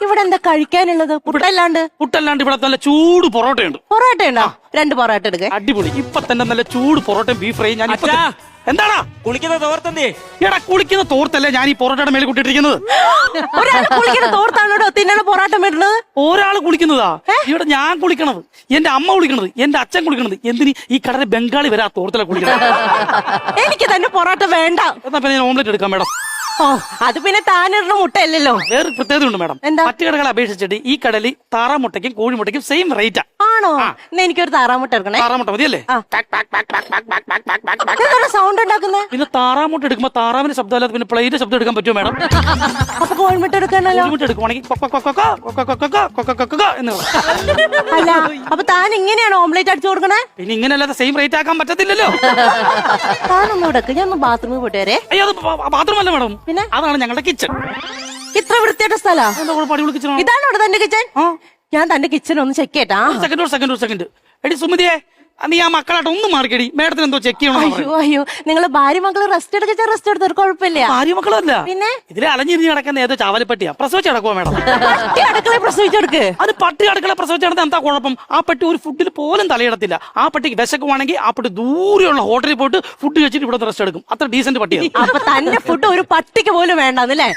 ഇവിടെ എന്താ കഴിക്കാനുള്ളത്? പുട്ടല്ലാണ്ട് ഇവിടെ നല്ല ചൂട് പൊറോട്ടയുണ്ട്. പൊറോട്ട ഉണ്ടോ? 2 പൊറോട്ട എടുക്കേ. അടിപൊളി. ഇപ്പൊ തന്നെ നല്ല ചൂട് പൊറോട്ടയും ബീഫ് ഫ്രൈ. ഞാൻ എന്താടാ കുളിക്കുന്ന തോർത്തന്തേ? എടാ കുളിക്കുന്ന തോർത്തല്ലേ ഞാൻ ഈ പൊറോട്ടയുടെ മേലെ കൂട്ടിട്ടിരിക്കുന്നത്. ഒരാൾ കുളിക്കുന്ന തോർത്താണോ തിന്നണ പൊറോട്ട മേടുന്നത്? ഒരാള് കുളിക്കുന്നതാ ഇവിടെ. ഞാൻ കുളിക്കണത്, എന്റെ അമ്മ കുളിക്കണത്, എന്റെ അച്ഛൻ കുളിക്കണത്. എന്തിന് ഈ കടലെ ബംഗാളി വരെ ആ തോർത്തല കുളിക്കുന്നത്? എനിക്ക് തന്നെ പൊറോട്ട വേണ്ട. എന്നാ പിന്നെ ഞാൻ ഓംലെറ്റ് എടുക്കാം മേഡം. ഓ, അത് പിന്നെ താനിടുന്ന മുട്ടയല്ലല്ലോ. വേറെ പ്രത്യേകത ഉണ്ട് മേഡം. എന്താ? മറ്റു കടകളെ അപേക്ഷിച്ചിട്ട് ഈ കടലിൽ താറാമുട്ടയ്ക്കും കോഴിമുട്ടയ്ക്കും സെയിം റേറ്റാ. ആണോ? എന്നാ എനിക്കൊരു താറാമുട്ട എടുക്കണേ. താറാമുട്ട മതിയല്ലേ? സൗണ്ട് ഉണ്ടാക്കുന്നേ? പിന്നെ താറാമുട്ട എടുക്കുമ്പോ താറാവിന്റെ ശബ്ദമല്ലാതെ പിന്നെ പ്ലേറ്റ് ശബ്ദം എടുക്കാൻ പറ്റുമോ മേഡം? അപ്പൊ കോഴിമുട്ട എടുക്കാനല്ലോ? കോഴിമുട്ട എടുക്കുവാണെങ്കിൽ എന്ന് അല്ല, അപ്പൊ താൻ ഇങ്ങനെയാണ് ഓംലേറ്റ് അടിച്ചു കൊടുക്കണേ? പിന്നെ ഇങ്ങനെ അല്ലാതെ സെയിം റേറ്റ് ആക്കാൻ പറ്റത്തില്ലല്ലോ. താനൊന്നും എടുക്ക, ഞാൻ ഒന്ന് ബാത്റൂമിൽ പോയിട്ട് വരെ. അയ്യോ, അത് ബാത്റൂം അല്ല മേഡം, പിന്നെ അതാണ് ഞങ്ങളുടെ കിച്ചൺ. ഇത്ര വൃത്തിയായിട്ട സ്ഥലാ? അടിപൊളി കിച്ചൺ. ഇതാണോ തന്റെ കിച്ചൺ? ഞാൻ തന്റെ കിച്ചൺ ഒന്ന് ചെക്ക് ചെയ്യട്ടാ. സെക്കൻഡ്. എടി സുമതിയെ, നീ ആ മക്കളായിട്ട് ഒന്ന് മാറിക്കടി. മേഡത്തിന് എന്തോ ചെക്ക് ചെയ്യണം. അയ്യോ, നിങ്ങള് ഭാര്യ മക്കള് റെസ്റ്റ് എടുക്കാൻ റെസ്റ്റ് എടുത്തൊരു കുഴപ്പമില്ല. ഭാര്യ മക്കളല്ല, പിന്നെ ഇതിലെ അലഞ്ഞിരിഞ്ഞ് കിടക്കുന്ന ഏതോ ചാവലപ്പെട്ടിയാ. പ്രസവിച്ച് കിടക്കുവാ മേഡം. പട്ടി അടുക്കള പ്രസവിച്ചെടുക്ക്. അത് പട്ടി അടുക്കള പ്രസവിച്ചാണ് എന്താ കുഴപ്പം? ആ പട്ടി ഒരു ഫുഡിൽ പോലും തലയിടത്തില്ല. ആ പട്ടിക്ക് വിശക്കുവാണെങ്കിൽ ആ പട്ടി ദൂരെയുള്ള ഹോട്ടലിൽ പോയിട്ട് ഫുഡ് കഴിച്ചിട്ട് ഇവിടെ റെസ്റ്റ് എടുക്കും. അത്ര ഡീസന്റ് പട്ടിയാണ്. അപ്പൊ തന്നെ ഫുഡ് ഒരു പട്ടിക്ക് പോലും വേണ്ടെന്നല്ലേ?